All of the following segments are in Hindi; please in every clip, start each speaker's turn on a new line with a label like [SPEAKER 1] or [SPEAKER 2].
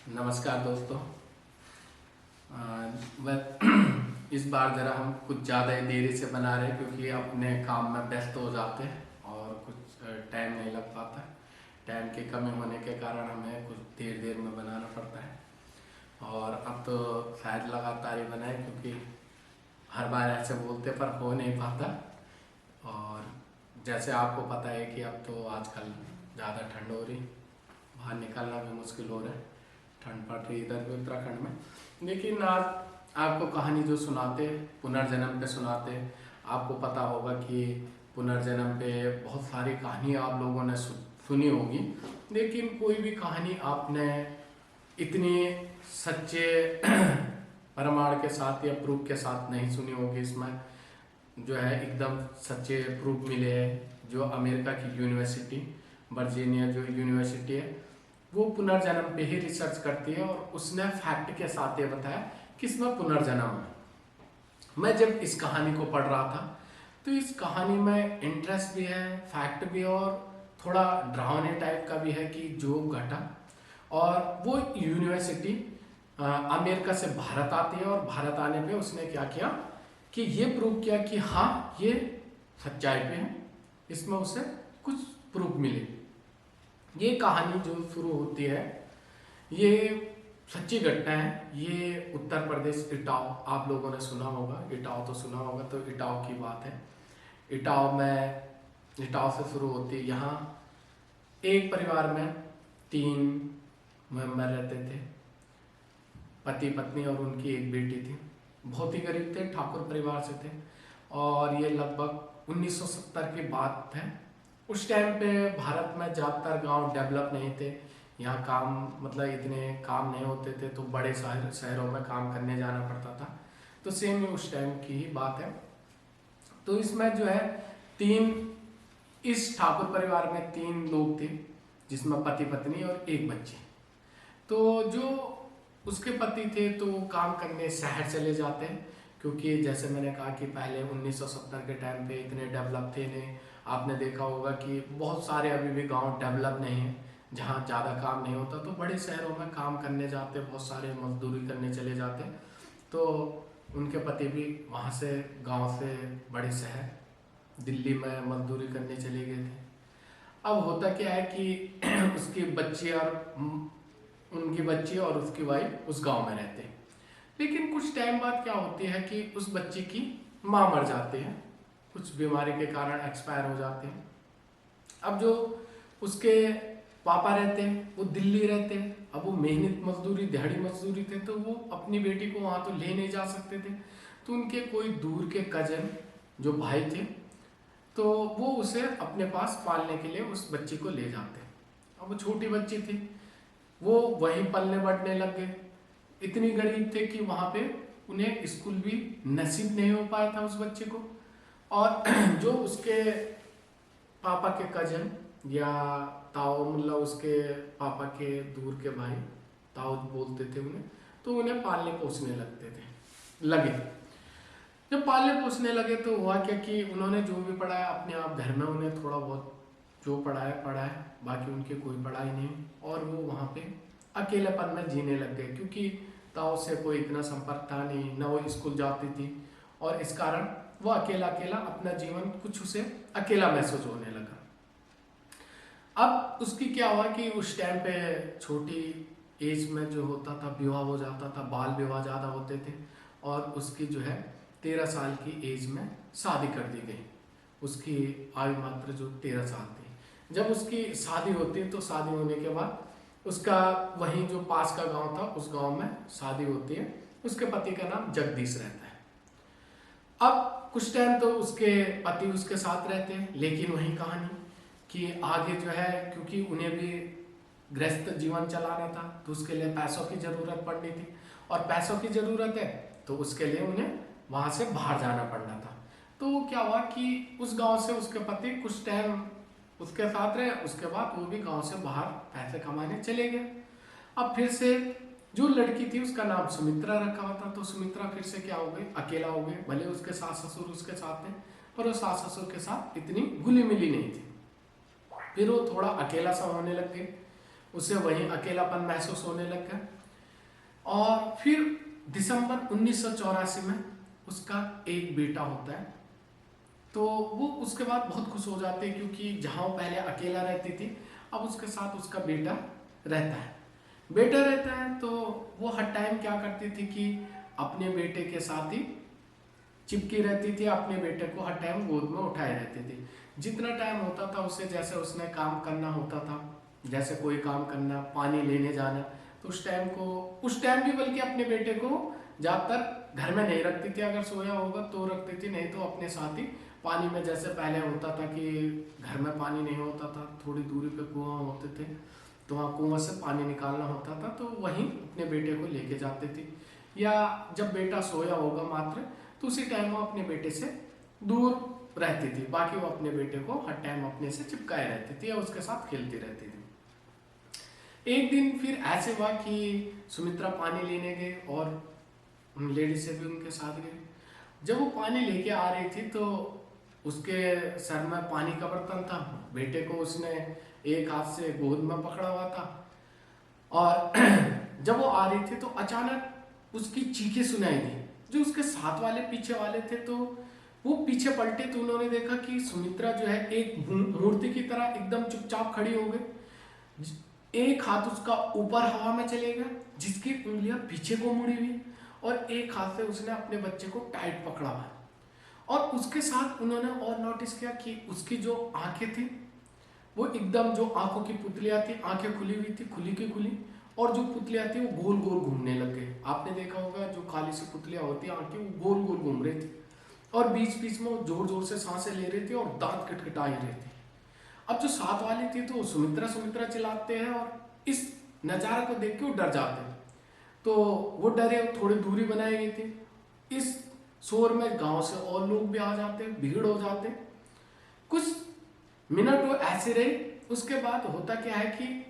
[SPEAKER 1] नमस्कार दोस्तों। वह इस बार ज़रा हम कुछ ज़्यादा ही देरी से बना रहे हैं क्योंकि अपने काम में व्यस्त हो जाते हैं और कुछ टाइम नहीं लग पाता। टाइम की कमी होने के कारण हमें कुछ देर देर में बनाना पड़ता है और अब तो शायद लगातार ही बनाए क्योंकि हर बार ऐसे बोलते पर हो नहीं पाता। और जैसे आपको पता है कि अब तो आजकल ज़्यादा ठंड हो रही, बाहर निकलना भी मुश्किल हो रहा है, ठंड पड़ रही इधर भी उत्तराखंड में। लेकिन आज आपको कहानी जो सुनाते पुनर्जन्म पे सुनाते, आपको पता होगा कि पुनर्जन्म पे बहुत सारी कहानी आप लोगों ने सुनी होगी, लेकिन कोई भी कहानी आपने इतनी सच्चे प्रमाण के साथ या प्रूफ के साथ नहीं सुनी होगी। इसमें जो है एकदम सच्चे प्रूफ मिले हैं। जो अमेरिका की यूनिवर्सिटी वर्जीनिया जो यूनिवर्सिटी है वो पुनर्जन्म पे ही रिसर्च करती है और उसने फैक्ट के साथ ये बताया कि इसमें पुनर्जन्म है। मैं जब इस कहानी को पढ़ रहा था तो इस कहानी में इंटरेस्ट भी है, फैक्ट भी और थोड़ा डरावने टाइप का भी है कि जो घटा। और वो यूनिवर्सिटी अमेरिका से भारत आती है और भारत आने पे उसने क्या किया कि ये प्रूव किया कि हाँ ये सच्चाई पे है, इसमें उसे कुछ प्रूफ मिले। ये कहानी जो शुरू होती है ये सच्ची घटना है। ये उत्तर प्रदेश इटाव, आप लोगों ने सुना होगा, इटाव तो सुना होगा, तो इटाव की बात है। इटाव से शुरू होती है। यहाँ एक परिवार में 3 मेंबर रहते थे, पति पत्नी और उनकी एक बेटी थी। बहुत ही गरीब थे, ठाकुर परिवार से थे और ये लगभग 1970 की बात है। उस टाइम पे भारत में ज़्यादातर गांव डेवलप नहीं थे, यहाँ काम मतलब इतने काम नहीं होते थे, तो बड़े शहरों में काम करने जाना पड़ता था। तो सेम ही उस टाइम की ही बात है। तो इसमें जो है 3 इस ठाकुर परिवार में 3 लोग थे, जिसमें पति पत्नी और एक बच्ची। तो जो उसके पति थे तो काम करने शहर चले जाते हैं क्योंकि जैसे मैंने कहा कि पहले 1970 के टाइम पे इतने डेवलप थे नहीं। आपने देखा होगा कि बहुत सारे अभी भी गांव डेवलप नहीं है, जहाँ ज़्यादा काम नहीं होता तो बड़े शहरों में काम करने जाते, बहुत सारे मजदूरी करने चले जाते। तो उनके पति भी वहाँ से गांव से बड़े शहर दिल्ली में मजदूरी करने चले गए थे। अब होता क्या है कि उसकी बच्ची और उसकी वाइफ उस गांव में रहते हैं। लेकिन कुछ टाइम बाद क्या होती है कि उस बच्ची की माँ मर जाती है, कुछ बीमारी के कारण एक्सपायर हो जाते हैं। अब जो उसके पापा रहते हैं वो दिल्ली रहते हैं। अब वो मेहनत मजदूरी दिहाड़ी मजदूरी थे तो वो अपनी बेटी को वहाँ तो ले नहीं जा सकते थे। तो उनके कोई दूर के कजन जो भाई थे तो वो उसे अपने पास पालने के लिए उस बच्ची को ले जाते। अब वो छोटी बच्ची थी, वो वहीं पलने बढ़ने लग गए। इतनी गरीब थे कि वहाँ पे उन्हें स्कूल भी नसीब नहीं हो पाया था उस बच्चे को। और जो उसके पापा के कजन या ताऊ, मतलब उसके पापा के दूर के भाई ताऊ बोलते थे उन्हें, तो उन्हें पालने पोसने लगे। जब पालने पोसने लगे तो हुआ क्या कि उन्होंने जो भी पढ़ाया अपने आप घर में, उन्हें थोड़ा बहुत जो पढ़ाया, बाकी उनकी कोई पढ़ाई नहीं। और वो वहाँ पे अकेलेपन में जीने लग गए क्योंकि ताऊ से कोई इतना संपर्क था नहीं, न वो स्कूल जाती थी और इस कारण वो अकेला अपना जीवन कुछ उसे अकेला महसूस होने लगा। अब उसकी क्या हुआ कि उस टाइम पे छोटी एज में जो होता था विवाह हो जाता था, बाल विवाह ज़्यादा होते थे और उसकी जो है 13 साल की एज में शादी कर दी गई। उसकी आयु मात्र जो 13 साल थी। जब उसकी शादी होती है तो शादी होने के बाद उसका वहीं जो पास का गांव था उस गांव में शादी होती है। उसके पति का नाम जगदीश रहता है। अब कुछ टाइम तो उसके पति उसके साथ रहते हैं, लेकिन वही कहानी कि आगे जो है क्योंकि उन्हें भी गृहस्थ जीवन चलाना था तो उसके लिए पैसों की ज़रूरत पड़नी थी और पैसों की ज़रूरत है तो उसके लिए उन्हें वहाँ से बाहर जाना पड़ना था। तो क्या हुआ कि उस गांव से उसके पति कुछ टाइम उसके साथ रहे, उसके बाद वो भी गांव से बाहर पैसे कमाने चले गए। अब फिर से जो लड़की थी उसका नाम सुमित्रा रखा हुआ था, तो सुमित्रा फिर से क्या हो गई, अकेला हो गई। भले उसके सास ससुर उसके साथ थे पर वो सास ससुर के साथ इतनी घुली मिली नहीं थी। फिर वो थोड़ा अकेला सा होने लग गई, उसे वहीं अकेलापन महसूस होने लग गया। और फिर दिसंबर 1984 में उसका एक बेटा होता है। तो वो उसके बाद बहुत खुश हो जाते हैं, क्योंकि जहाँ वो पहले अकेला रहती थी अब उसके साथ उसका बेटा रहता है। बेटा रहता है तो वो हर टाइम क्या करती थी कि अपने बेटे के साथ ही चिपकी रहती थी, अपने बेटे को हर टाइम गोद में उठाए रहती थी। जितना टाइम होता था उसे, जैसे उसने काम करना होता था, जैसे कोई काम करना, पानी लेने जाना, तो उस टाइम भी बल्कि अपने बेटे को ज़्यादातर घर में नहीं रखती थी, अगर सोया होगा तो रखती थी, नहीं तो अपने साथ ही पानी में, जैसे पहले होता था कि घर में पानी नहीं होता था, थोड़ी दूरी पे कुआं होते थे, तो वहाँ कुआं से पानी निकालना होता था, तो वहीं अपने बेटे को लेके जाते थे। या जब बेटा सोया होगा मात्र, तो उसी टाइम वो अपने बेटे से दूर रहती थी, बाकी वो अपने बेटे को हर टाइम अपने से चिपकाए रहती थी या उसके साथ खेलती रहती थी। एक दिन फिर ऐसे हुआ कि सुमित्रा पानी लेने गए और लेडी से भी उनके साथ गए। जब वो पानी लेके आ रही थी तो उसके सर में पानी का बर्तन था, बेटे को उसने एक हाथ से गोद में पकड़ा हुआ था, और जब वो आ रही थी तो अचानक उसकी चीखें सुनाई दी। जो उसके साथ वाले पीछे वाले थे तो वो पीछे पलटे तो उन्होंने देखा कि सुमित्रा जो है एक मूर्ति की तरह एकदम चुपचाप खड़ी हो गई। एक हाथ उसका ऊपर हवा में चलेगा, जिसकी उंगलियां पीछे को मुड़ी हुई, और एक हाथ से उसने अपने बच्चे को टाइट पकड़ा हुआ। और उसके साथ उन्होंने और नोटिस किया कि उसकी जो आंखें थी वो एकदम, जो आंखों की पुतलियां थी, आंखें खुली हुई थी, खुली की खुली, और जो पुतलियां थी वो गोल गोल घूमने लग गए। आपने देखा होगा जो काली सी पुतलियां होती है, आंखें वो गोल गोल घूम रही थी, और बीच बीच में वो जोर जोर से सांसें ले रही थी और दांत खटखटा ही रही थी। अब जो साथ वाली थी तो सुमित्रा सुमित्रा चिल्लाते हैं, और इस नज़ारा को देख के वो डर जाते हैं। तो वो डरे, थोड़ी दूरी बनाई गई थी। इस शोर में गांव से और लोग भी आ जाते, भीड़ हो जाते। कुछ मिनट वो ऐसे रहे, उसके बाद होता क्या है कि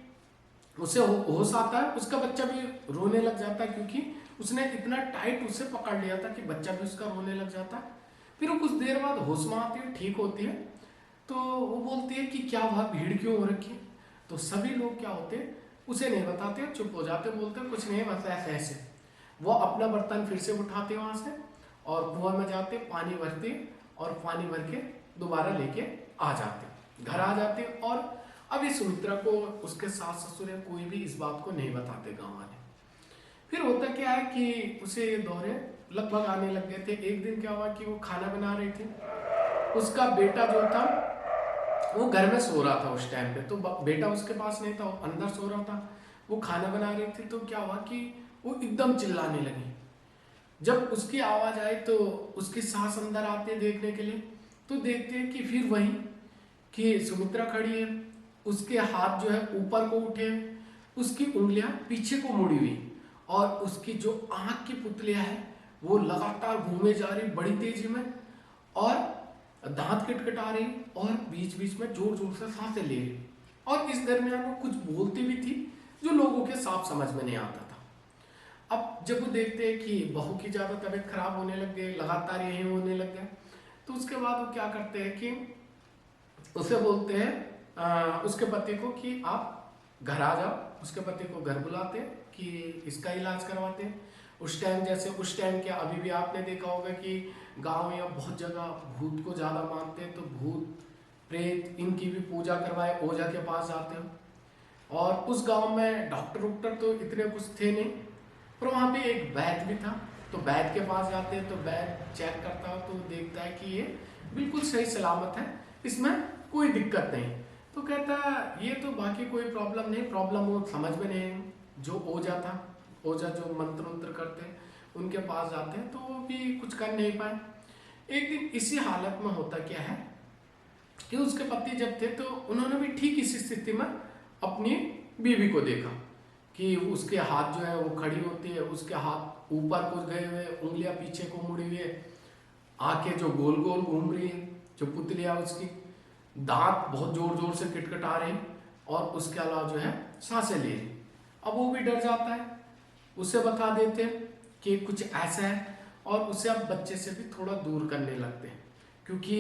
[SPEAKER 1] उसे होश आता है, उसका बच्चा भी रोने लग जाता है, क्योंकि उसने इतना टाइट उसे पकड़ लिया था कि बच्चा भी उसका रोने लग जाता है। फिर वो कुछ देर बाद होश में आती है, ठीक होती है, तो वो बोलती है कि क्या वह भीड़ क्यों हो रखी है। तो सभी लोग क्या होते हैं, उसे नहीं बताते, चुप हो जाते, बोलते हैं कुछ नहीं, बस ऐसे ऐसे। वो अपना बर्तन फिर से उठाते वहां से और कुआं में जाते, पानी भरते, और पानी भर के दोबारा लेके आ जाते, घर आ जाते। और अब इस सुमित्रा को उसके सास ससुर या कोई भी इस बात को नहीं बताते गाँव वाले। फिर होता क्या है कि उसे ये दौरे लगभग आने लग गए थे। एक दिन क्या हुआ कि वो खाना बना रही थी, उसका बेटा जो था वो घर में सो रहा था उस टाइम पे, तो बेटा उसके पास नहीं था, वो अंदर सो रहा था। वो खाना बना रही थी, तो क्या हुआ कि वो एकदम चिल्लाने लगी। जब उसकी आवाज आई तो उसकी सास अंदर आते हैं देखने के लिए, तो देखते हैं कि फिर वही कि सुमित्रा खड़ी है, उसके हाथ जो है ऊपर को उठे, उसकी उंगलियां पीछे को मुड़ी हुई, और उसकी जो आंख की पुतलियां है वो लगातार घूमे जा रही बड़ी तेजी में, और दांत खटखटा रही, और बीच बीच में जोर जोर से सांसें ले रही, और इस दरमियान वो कुछ बोलती भी थी जो लोगों के साफ समझ में नहीं आता था। अब जब वो देखते हैं कि बहू की ज्यादा तबीयत खराब होने लग गई, लगातार यही होने लग गया, तो उसके बाद वो क्या करते हैं कि उसे बोलते हैं उसके पति को कि आप घर आ जाओ। उसके पति को घर बुलाते हैं कि इसका इलाज करवाते हैं। उस टाइम, जैसे उस टाइम क्या, अभी भी आपने देखा होगा कि गांव या बहुत जगह भूत को ज़्यादा मानते हैं, तो भूत प्रेत इनकी भी पूजा करवाए, ओझा के पास जाते हो। और उस गांव में डॉक्टर वॉक्टर तो इतने कुछ थे नहीं, पर वहाँ पे एक वैद्य भी था, तो वैद्य के पास जाते हैं, तो वैद्य चेक करता है तो देखता है कि ये बिल्कुल सही सलामत है, इसमें कोई दिक्कत नहीं। तो कहता है ये तो बाकी कोई प्रॉब्लम नहीं, प्रॉब्लम वो समझ में नहीं। जो ओझा था, ओझा जो मंत्र उंत्र करते हैं, उनके पास जाते हैं तो वो भी कुछ कर नहीं पाए। एक दिन इसी हालत में होता क्या है कि उसके पति जब थे तो उन्होंने भी ठीक इसी स्थिति में अपनी बीवी को देखा कि उसके हाथ जो है वो खड़ी होती है, उसके हाथ ऊपर को गए हुए, उंगलियां पीछे को मुड़ी हुई है, आंखें जो गोल गोल घूम रही है, जो पुतलियां उसकी, दांत बहुत जोर जोर से किटकिटा रही, और उसके अलावा जो है सांसें ले रही। अब वो भी डर जाता है, उसे बता देते हैं कि कुछ ऐसा है, और उसे अब बच्चे से भी थोड़ा दूर करने लगते हैं, क्योंकि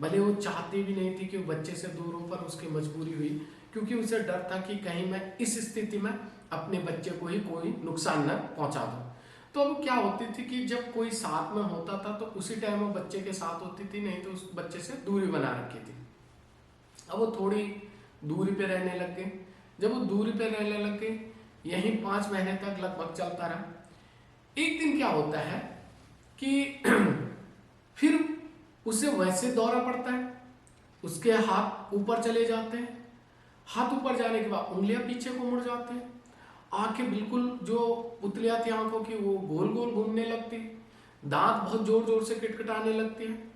[SPEAKER 1] भले वो चाहती भी नहीं थी कि वो बच्चे से दूर हो, पर उसकी मजबूरी हुई, क्योंकि उसे डर था कि कहीं मैं इस स्थिति में अपने बच्चे को ही कोई नुकसान न पहुंचा दूं। तो अब क्या होती थी कि जब कोई साथ में होता था तो उसी टाइम वो बच्चे के साथ होती थी, नहीं तो उस बच्चे से दूरी बना रखी थी। अब वो थोड़ी दूरी पे रहने लग गए। जब वो दूरी पे रहने लग गए, यही 5 महीने तक लगभग चलता रहा। एक दिन क्या होता है कि फिर उसे वैसे दौरा पड़ता है, उसके हाथ ऊपर चले जाते हैं। हाथ ऊपर जाने के बाद उंगलियां पीछे को मुड़ जाते हैं, आंखें बिल्कुल जो पुतलियां थी आंखों की वो गोल गोल घूमने लगती, दांत बहुत जोर जोर से किटकिटाने लगती हैं,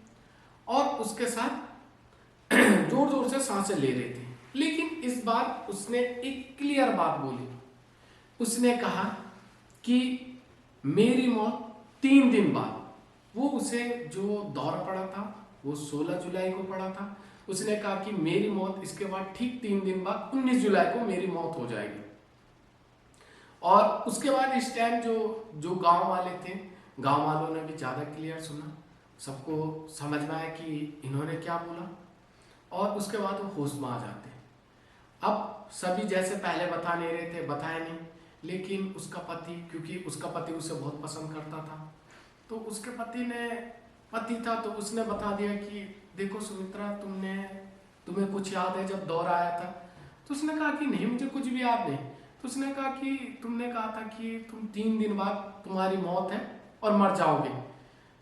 [SPEAKER 1] और उसके साथ जोर जोर से सांसें ले रही थी। लेकिन इस बार उसने एक क्लियर बात बोली। उसने कहा कि मेरी मौत 3 दिन बाद। वो उसे जो दौरा पड़ा था वो 16 जुलाई को पड़ा था। उसने कहा कि मेरी मौत इसके बाद ठीक 3 दिन बाद 19 जुलाई को मेरी मौत हो जाएगी। और उसके बाद इस टाइम जो जो गांव वाले थे, गांव वालों ने भी ज़्यादा क्लियर सुना, सबको समझ में आया कि इन्होंने क्या बोला, और उसके बाद वो होश में आ जाते हैं। अब सभी जैसे पहले बता नहीं रहे थे, बताया नहीं, लेकिन उसका पति, क्योंकि उसका पति उसे बहुत पसंद करता था, तो उसके पति था तो उसने बता दिया कि देखो सुमित्रा, तुम्हें कुछ याद है जब दौरा आया था? तो उसने कहा कि नहीं, मुझे कुछ भी याद नहीं। तो उसने कहा कि तुमने कहा था कि तुम 3 दिन बाद तुम्हारी मौत है और मर जाओगे,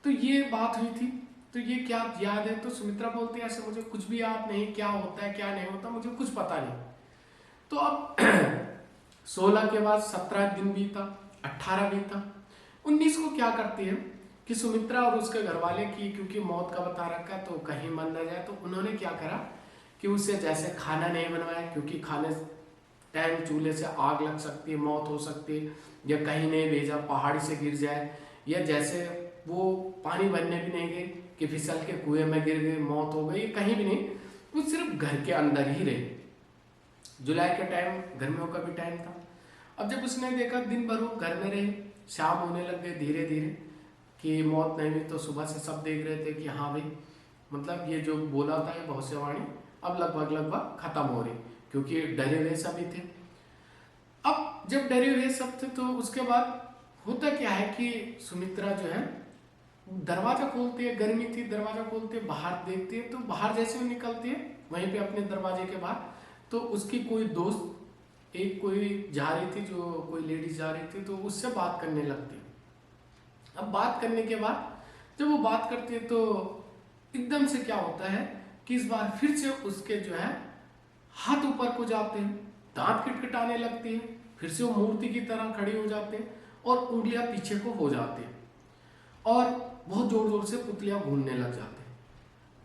[SPEAKER 1] तो ये बात हुई थी, तो ये क्या याद है? तो सुमित्रा बोलती है ऐसे मुझे कुछ भी याद नहीं, क्या होता है क्या नहीं होता मुझे कुछ पता नहीं। तो अब 16 के बाद 17 दिन बीता, 18 बीता, 19 को क्या करती है कि सुमित्रा और उसके घर वाले की, क्योंकि मौत का बता रखा तो कहीं मन न जाए, तो उन्होंने क्या करा कि उसे जैसे खाना नहीं बनवाया, क्योंकि खाने टाइम चूल्हे से आग लग सकती है, मौत हो सकती है, या कहीं नहीं भेजा, पहाड़ी से गिर जाए, या जैसे वो पानी भरने भी नहीं गए कि फिसल के कुएं में गिर गए मौत हो गई, कहीं भी नहीं, वो सिर्फ घर के अंदर ही रहे। जुलाई का टाइम गर्मियों का भी टाइम था। अब जब उसने देखा दिन भर वो घर में रहे, शाम होने लग गए धीरे धीरे कि मौत नहीं हुई, तो सुबह से सब देख रहे थे कि हाँ भाई, मतलब ये जो बोला था ये भविष्यवाणी अब लगभग खत्म हो रही, क्योंकि डरे हुए सभी थे। अब जब डरे हुए सब थे तो उसके बाद होता क्या है कि सुमित्रा जो है दरवाजा खोलती है, गर्मी थी, दरवाजा खोलती है, बाहर देखती है, तो बाहर जैसे वो निकलती है वहीं पे अपने दरवाजे के बाहर, तो उसकी कोई दोस्त एक कोई जा रही थी, जो कोई लेडीज जा रही थी, तो उससे बात करने लगती है। अब बात करने के बाद जब वो बात करती है तो एकदम से क्या होता है कि इस बार फिर से उसके जो है हाथ ऊपर को जाते हैं, दांत किटकिटाने लगती है, फिर से वो मूर्ति की तरह खड़ी हो जाते हैं और उंगलियां पीछे को हो जाती हैं, और बहुत जोर जोर से पुतलियां घूमने लग जाते हैं,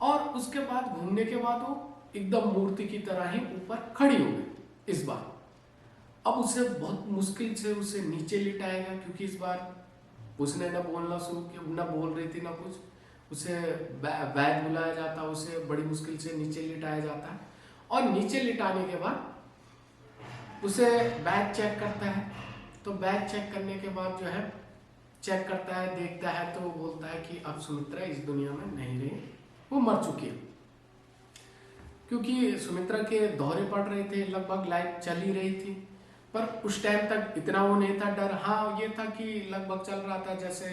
[SPEAKER 1] और उसके बाद घूमने के बाद वो एकदम मूर्ति की तरह ही ऊपर खड़ी हो गई। इस बार अब उसे बहुत मुश्किल से उसे नीचे लिटाया गया, क्योंकि इस बार उसने न बोलना शुरू किया, न बोल रही थी न कुछ, उसे वैद बुलाया जाता, उसे बड़ी मुश्किल से नीचे लिटाया जाता है, और नीचे लिटाने के बाद उसे बैग चेक करता है। तो बैग चेक करने के बाद जो है चेक करता है, देखता है, तो वो बोलता है कि अब सुमित्रा इस दुनिया में नहीं रही, वो मर चुकी है। क्योंकि सुमित्रा के दौरे पड़ रहे थे, लगभग लाइफ चल ही रही थी, पर उस टाइम तक इतना वो नहीं था डर। हाँ ये था कि लगभग चल रहा था, जैसे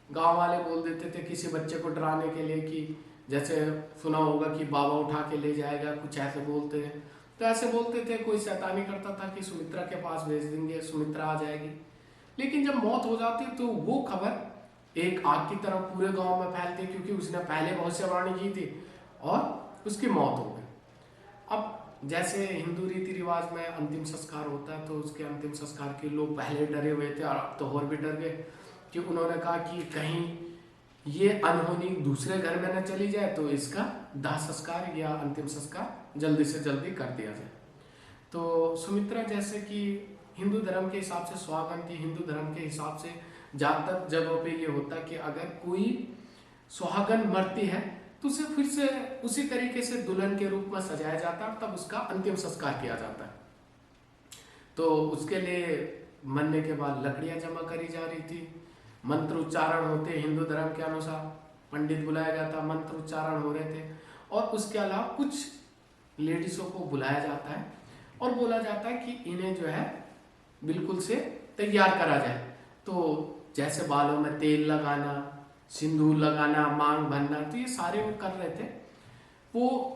[SPEAKER 1] गांव वाले बोल देते थे किसी बच्चे को डराने के लिए कि जैसे सुना होगा कि बाबा उठा के ले जाएगा, कुछ ऐसे बोलते हैं, तो ऐसे बोलते थे, कोई शैतानी करता था कि सुमित्रा के पास भेज देंगे, सुमित्रा आ जाएगी। लेकिन जब मौत हो जाती तो वो खबर एक आग की तरह पूरे गांव में फैलती, क्योंकि उसने पहले भविष्यवाणी की थी और उसकी मौत हो गई। अब जैसे हिंदू रीति रिवाज में अंतिम संस्कार होता है, तो उसके अंतिम संस्कार के लोग पहले डरे हुए थे और अब तो और भी डर गए, कि उन्होंने कहा कि कहीं ये अनहोनी दूसरे घर में न चली जाए, तो इसका दाह संस्कार या अंतिम संस्कार जल्दी से जल्दी कर दिया जाए। तो सुमित्रा जैसे कि हिंदू धर्म के हिसाब से सुहागन थी, हिंदू धर्म के हिसाब से ज्यादातर जगहों पे ये होता कि अगर कोई सुहागन मरती है तो उसे फिर से उसी तरीके से दुल्हन के रूप में सजाया जाता है, तब उसका अंतिम संस्कार किया जाता है। तो उसके लिए मरने के बाद लकड़ियां जमा करी जा रही थी, मंत्र उच्चारण होते हिंदू धर्म के अनुसार, पंडित बुलाया गया था, मंत्र उच्चारण हो रहे थे, और उसके अलावा कुछ लेडीज़ों को बुलाया जाता है और बोला जाता है कि इन्हें जो है बिल्कुल से तैयार करा जाए। तो जैसे बालों में तेल लगाना, सिंदूर लगाना, मांग भरना, तो ये सारे वो कर रहे थे। वो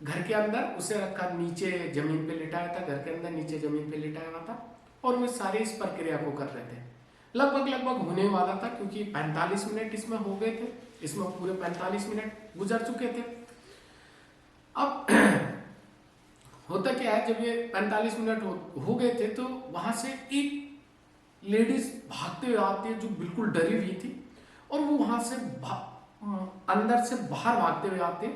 [SPEAKER 1] घर के अंदर उसे रखा, नीचे जमीन पे लिटाया था, घर के अंदर नीचे जमीन पे लिटाया हुआ था, और वो सारे इस प्रक्रिया को कर रहे थे। लगभग होने वाला था, क्योंकि 45 मिनट इसमें हो गए थे, इसमें पूरे 45 मिनट गुजर चुके थे। अब होता क्या है, जब ये 45 मिनट हो गए थे, तो वहां से एक लेडीज भागते हुए आती है जो बिल्कुल डरी हुई थी, और वो वहां से अंदर से बाहर भागते हुए आते,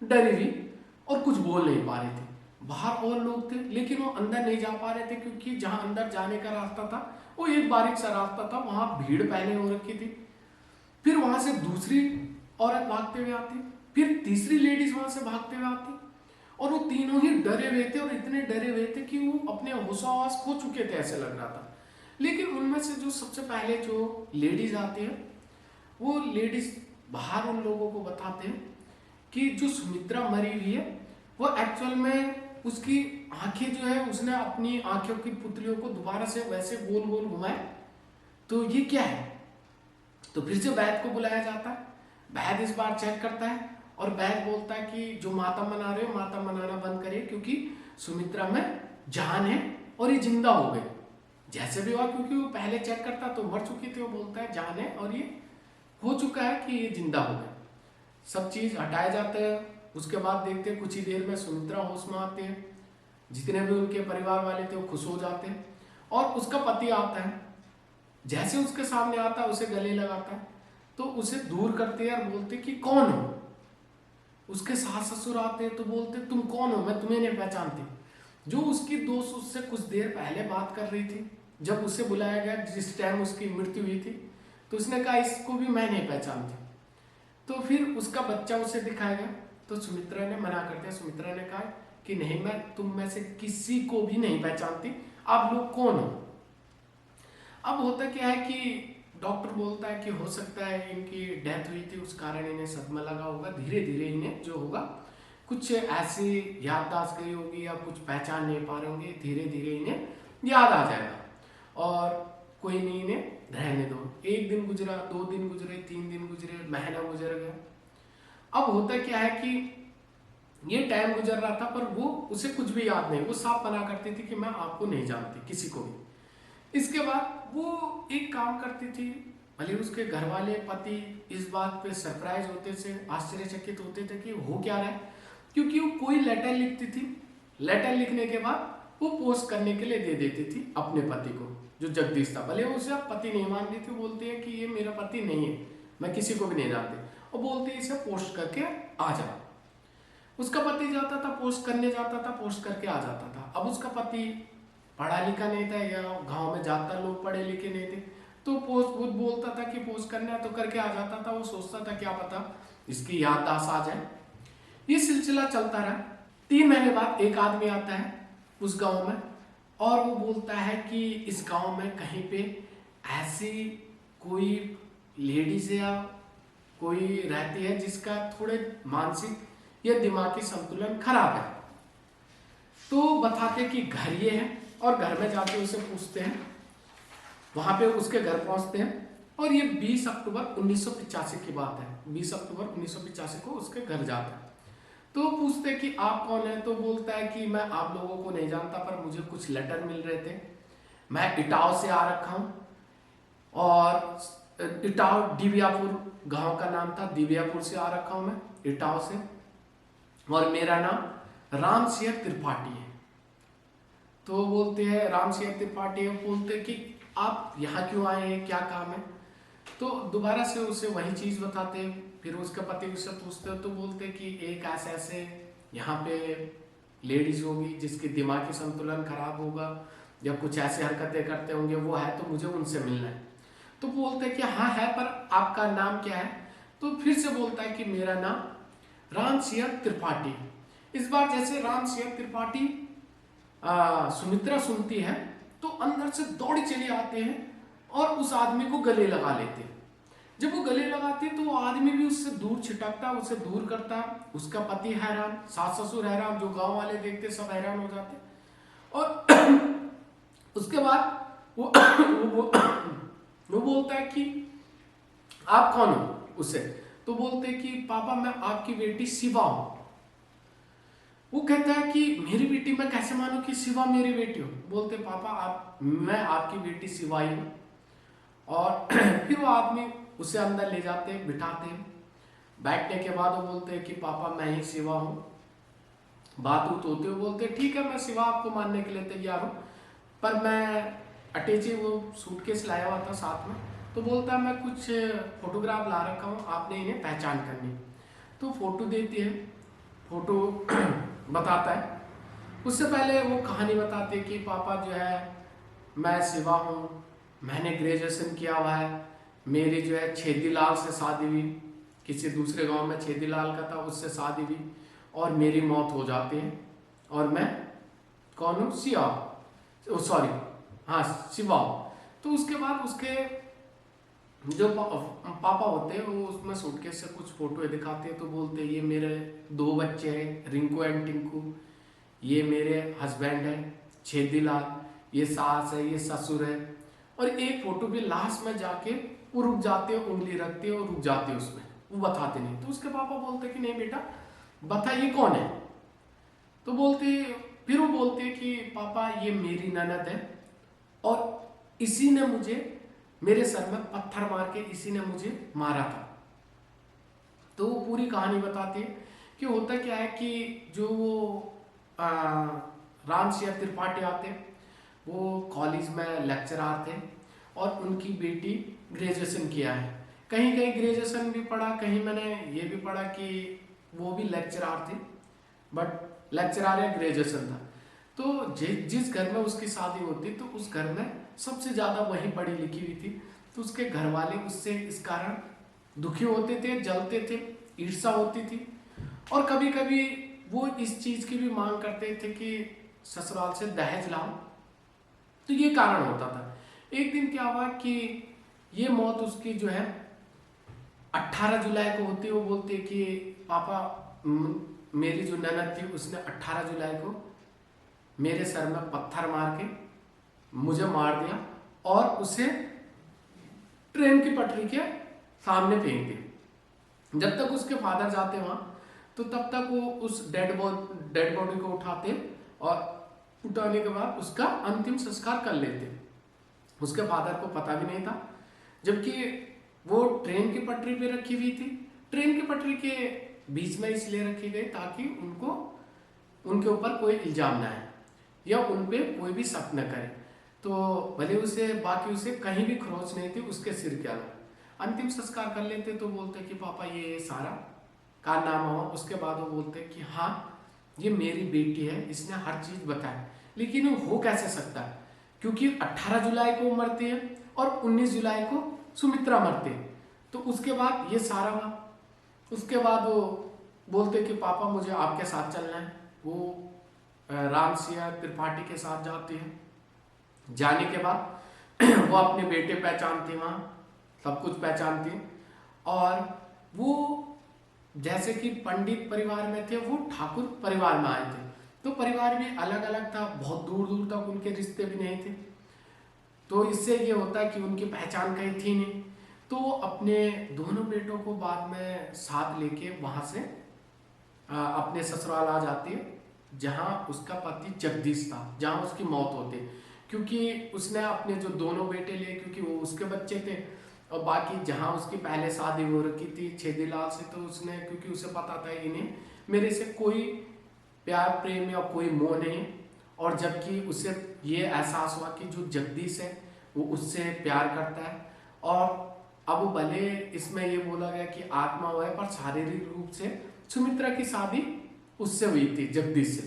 [SPEAKER 1] डरी हुई, और कुछ बोल नहीं पा रहे थे। बाहर और लोग थे, लेकिन वो अंदर नहीं जा पा रहे थे, क्योंकि जहां अंदर जाने का रास्ता था वो एक बारीक सा रास्ता था, वहां भीड़ पहले हो रखी थी। फिर वहां से दूसरी औरत भागते हुए आती, फिर तीसरी लेडीज वहां से भागते हुए आती, और वो तीनों ही डरे हुए थे, और इतने डरे हुए थे कि वो अपने होश खो चुके थे, ऐसे लग रहा था। लेकिन उनमें से जो सबसे पहले जो लेडीज आती है, वो लेडीज बाहर उन लोगों को बताते हैं कि जो सुमित्रा मरी हुई है, वो एक्चुअल में उसकी आंखें जो है, उसने अपनी आंखों की पुतलियों को दोबारा से वैसे गोल गोल घुमाए, तो ये क्या है। तो फिर से वैद्य को बुलाया जाता है, वैद्य इस बार चेक करता है, और वैद्य बोलता है कि जो माता मना रहे हो, माता मनाना बंद करिए, क्योंकि सुमित्रा में जान है और ये जिंदा हो गई। जैसे भी हुआ, क्योंकि वो पहले चेक करता तो मर चुकी थी, वो बोलता है जान है और ये हो चुका है कि ये जिंदा हो गए। सब चीज हटाए जाते हैं। उसके बाद देखते हैं कुछ ही देर में सुमित्रा होश में आते हैं, जितने भी उनके परिवार वाले थे वो खुश हो जाते हैं, और उसका पति आता है। जैसे उसके सामने आता है, उसे गले लगाता है, तो उसे दूर करते हैं और बोलते कि कौन हो। उसके सास ससुर आते हैं तो बोलते तुम कौन हो, मैं तुम्हें नहीं पहचानती। जो उसकी दोस्त उससे कुछ देर पहले बात कर रही थी, जब उसे बुलाया गया जिस टाइम उसकी मृत्यु हुई थी, तो उसने कहा इसको भी मैं नहीं पहचानती। तो फिर उसका बच्चा उसे दिखाया गया, तो सुमित्रा ने मना कर दिया। सुमित्रा ने कहा कि नहीं, मैं तुम में से किसी को भी नहीं पहचानती, आप लोग कौन हो। अब होता क्या है कि डॉक्टर बोलता है कि हो सकता है इनकी डेथ हुई थी, उस कारण इन्हें सदमा लगा होगा, धीरे धीरे इन्हें जो होगा कुछ ऐसी याददाश्त गई होगी, या कुछ पहचान नहीं पा रहे होंगे, धीरे धीरे इन्हें याद आ जाएगा, और कोई नहीं, इन्हें रहने दो। एक दिन गुजरा, 2 दिन गुजरे, 3 दिन गुजरे, महीना गुजर गया। अब होता क्या है कि ये टाइम गुजर रहा था, पर वो उसे कुछ भी याद नहीं, वो साफ मना करती थी कि मैं आपको नहीं जानती, किसी को भी। इसके बाद वो एक काम करती थी, भले उसके घर वाले पति इस बात पे सरप्राइज होते थे, आश्चर्यचकित होते थे कि हो क्या रहा है, क्योंकि वो कोई लेटर लिखती थी, लेटर लिखने के बाद वो पोस्ट करने के लिए दे देती थी अपने पति को, जो जगदीश था। भले उसे पति नहीं मान रही थी, बोलती है कि ये मेरा पति नहीं है, मैं किसी को भी नहीं जानती, और बोलती है इसे पोस्ट करके आ जा। उसका पति जाता था, पोस्ट करने जाता था, पोस्ट करके आ जाता था। अब उसका पति पढ़ा लिखा नहीं था, या गांव में ज्यादातर लोग पढ़े लिखे नहीं थे, तो पोस्ट खुद बोलता था कि पोस्ट करना है, तो करके आ जाता था। वो सोचता था क्या पता इसकी याददाश्त आ जाए। ये सिलसिला चलता रहा। 3 महीने बाद एक आदमी आता है उस गांव में, और वो बोलता है कि इस गांव में कहीं पे ऐसी कोई लेडीज या कोई रहती है जिसका थोड़े मानसिक या दिमागी संतुलन खराब है। तो बताते कि घर ये है, और घर में जाके उसे पूछते हैं। वहां पे उसके घर पहुंचते हैं, और ये 20 अक्टूबर 1985 की बात है। 20 अक्टूबर 1985 को उसके घर जाता है। तो पूछते कि आप कौन है, तो बोलता है कि मैं आप लोगों को नहीं जानता, पर मुझे कुछ लेटर मिल रहे थे, मैं इटाव से आ रखा हूं, और इटाव दिव्यापुर गांव का नाम था, दिव्यापुर से आ रखा हूं मैं, इटाव से, और मेरा नाम राम सिंह त्रिपाठी है। तो बोलते हैं राम सिंह त्रिपाठी है। बोलते कि आप यहाँ क्यों आए हैं, क्या काम है। तो दोबारा से उसे वही चीज बताते हैं। फिर उसके पति उससे पूछते हो, तो बोलते कि एक ऐसे ऐसे यहाँ पे लेडीज होगी जिसकी दिमागी संतुलन खराब होगा, या कुछ ऐसे हरकतें करते होंगे, वो है, तो मुझे उनसे मिलना है। तो बोलते कि हाँ है, पर आपका नाम क्या है। तो फिर से बोलता है कि मेरा नाम राम सिंह त्रिपाठी। इस बार जैसे राम सिंह त्रिपाठी सुमित्रा सुनती है, तो अंदर से दौड़ी चली आते हैं और उस आदमी को गले लगा लेते हैं। जब वो गले लगाती है तो वो आदमी भी उससे दूर छिटकता, उससे दूर करता। उसका पति हैरान, सास ससुर हैरान, जो गांव वाले देखते सब हैरान हो जाते। और उसके बाद वो बोलता है कि आप कौन हो उससे। तो बोलते कि पापा मैं आपकी बेटी शिवा हूं। वो कहता है कि मेरी बेटी, मैं कैसे मानूं कि शिवा मेरी बेटी हो। बोलते पापा मैं आपकी बेटी शिवा ही हूं। और फिर वो आदमी उसे अंदर ले जाते हैं, बिठाते हैं। बैठने के बाद वो बोलते हैं कि पापा मैं ही शिवा हूं। बात उत होते हुए बोलते ठीक है, मैं शिवा आपको मानने के लिए तैयार हूं, पर मैं अटैची वो सूटकेस लाया हुआ था साथ में। तो बोलता है मैं कुछ फोटोग्राफ ला रखा हूँ, आपने इन्हें पहचान करनी। तो फोटो देती है, फोटो बताता है। उससे पहले वो कहानी बताती है कि पापा जो है मैं शिवा हूँ, मैंने ग्रेजुएशन किया हुआ है, मेरी जो है छेदीलाल से शादी हुई, किसी दूसरे गांव में छेदीलाल का था, उससे शादी हुई और मेरी मौत हो जाती है और मैं कौन हूँ, शिवा, सॉरी हाँ शिवा। तो उसके बाद उसके जो पापा होते हैं वो उसमें सूटकेस से कुछ फोटो दिखाते हैं। तो बोलते हैं ये मेरे 2 बच्चे हैं, रिंकू एंड टिंकू, ये मेरे हस्बैंड है छेदीलाल, ये सास है, ये ससुर है। और एक फोटो भी लास्ट में जाके वो रुक जाते हैं, उंगली रखते हैं और रुक जाते हैं, उसमें वो बताते नहीं। तो उसके पापा बोलते कि नहीं बेटा बता ये कौन है। तो फिर वो बोलते कि पापा ये मेरी ननद है और इसी ने मुझे मेरे सर में पत्थर मार के इसी ने मुझे मारा था। तो वो पूरी कहानी बताते हैं कि होता क्या है कि जो वो राम सिंह त्रिपाठी आते, वो कॉलेज में लेक्चरर थे और उनकी बेटी ग्रेजुएशन किया है। कहीं कहीं ग्रेजुएशन भी पढ़ा, कहीं मैंने ये भी पढ़ा कि वो भी लेक्चरर थे, बट लेक्चरर या ग्रेजुएशन था। तो जिस घर में उसकी शादी होती तो उस घर में सबसे ज़्यादा वही पढ़ी लिखी हुई थी। तो उसके घर वाले उससे इस कारण दुखी होते थे, जलते थे, ईर्ष्या होती थी। और कभी कभी वो इस चीज़ की भी मांग करते थे कि ससुराल से दहेज लाओ। तो ये कारण होता था। एक दिन क्या हुआ कि ये मौत उसकी जो है 18 जुलाई को होती है। वो बोलते कि पापा मेरी जो ननद थी उसने 18 जुलाई को मेरे सर में पत्थर मार के मुझे मार दिया और उसे ट्रेन की पटरी के सामने फेंक दिया। जब तक उसके फादर जाते वहां तो तब तक वो उस डेड बॉडी को उठाते और उठाने के बाद उसका अंतिम संस्कार कर लेते। उसके फादर को पता भी नहीं था, जबकि वो ट्रेन की पटरी पे रखी हुई थी। ट्रेन की पटरी के बीच में इसलिए रखी गई ताकि उनके ऊपर कोई इल्जाम ना आए या उन पे कोई भी शक न करे। तो भले उसे कहीं भी खरोच नहीं थी उसके सिर के अंदर। अंतिम संस्कार कर लेते तो बोलते कि पापा ये सारा कारनामा हुआ। उसके बाद वो बोलते कि हाँ ये मेरी बेटी है, इसने हर चीज बताई, लेकिन वो हो कैसे सकता है, क्योंकि 18 जुलाई को मरती है और 19 जुलाई को सुमित्रा मरती है। तो उसके बाद ये सारा हुआ। उसके बाद वो बोलते कि पापा मुझे आपके साथ चलना है। वो राम सिंह त्रिपाठी के साथ जाती है। जाने के बाद वो अपने बेटे पहचानती, वहाँ सब कुछ पहचानती। और वो जैसे कि पंडित परिवार में थे, वो ठाकुर परिवार में आए थे। तो परिवार भी अलग अलग था, बहुत दूर दूर तक उनके रिश्ते भी नहीं थे। तो इससे ये होता है कि उनकी पहचान कहीं थी नहीं। तो अपने दोनों बेटों को बाद में साथ लेके वहां से अपने ससुराल आ जाती है, जहां उसका पति जगदीश था, जहां उसकी मौत होती। क्योंकि उसने अपने जो दोनों बेटे लिए, क्योंकि वो उसके बच्चे थे, और बाकी जहां उसकी पहले शादी हो रखी थी छेदीलाल से, तो उसने, क्योंकि उसे पता था इन्हें मेरे से कोई प्यार प्रेम या कोई मोह नहीं। और जबकि उसे ये एहसास हुआ कि जो जगदीश है वो उससे प्यार करता है। और अब भले इसमें ये बोला गया कि आत्मा हुआ है, पर शारीरिक रूप से सुमित्रा की शादी उससे हुई थी, जगदीश से,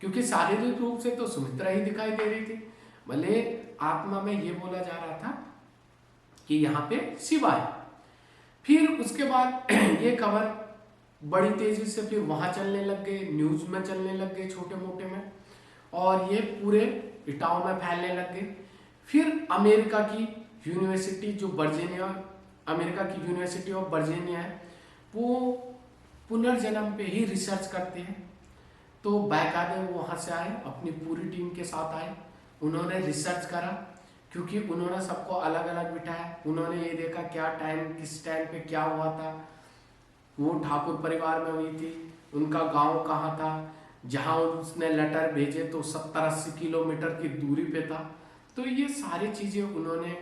[SPEAKER 1] क्योंकि शारीरिक रूप से तो सुमित्रा ही दिखाई दे रही थी। भले आत्मा में ये बोला जा रहा था कि यहाँ पे शिवा है। फिर उसके बाद ये खबर बड़ी तेजी से फिर वहां चलने लग गए, न्यूज में चलने लग गए छोटे मोटे में, और ये पूरे इटावा में फैलने लग गए। फिर अमेरिका की यूनिवर्सिटी जो वर्जीनिया अमेरिका की यूनिवर्सिटी ऑफ वर्जीनिया है, वो पुनर्जन्म पे ही रिसर्च करते हैं। तो बाकायदे वो वहाँ से आए, अपनी पूरी टीम के साथ आए, उन्होंने रिसर्च करा, क्योंकि उन्होंने सबको अलग अलग बिठाया। उन्होंने ये देखा क्या टाइम, किस टाइम पे क्या हुआ था, वो ठाकुर परिवार में हुई थी, उनका गांव कहाँ था, जहाँ उसने लेटर भेजे तो 70-80 किलोमीटर की दूरी पे था। तो ये सारी चीज़ें उन्होंने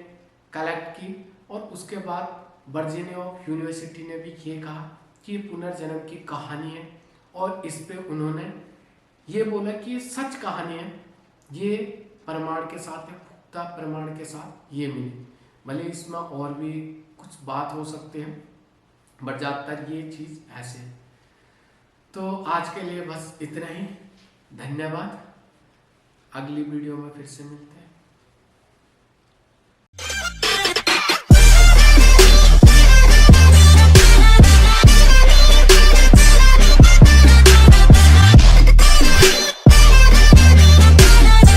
[SPEAKER 1] कलेक्ट की, और उसके बाद वर्जीनिया ऑफ यूनिवर्सिटी ने भी ये कहा कि ये पुनर्जन्म की कहानी है, और इस पे उन्होंने ये बोला कि ये सच कहानी है, ये प्रमाण के साथ है, पुख्ता प्रमाण के साथ ये मिली। भले इसमें और भी कुछ बात हो सकते हैं, बट ज़्यादातर ये चीज़ ऐसे है। तो आज के लिए बस इतना ही, धन्यवाद। अगली वीडियो में फिर से मिलते हैं।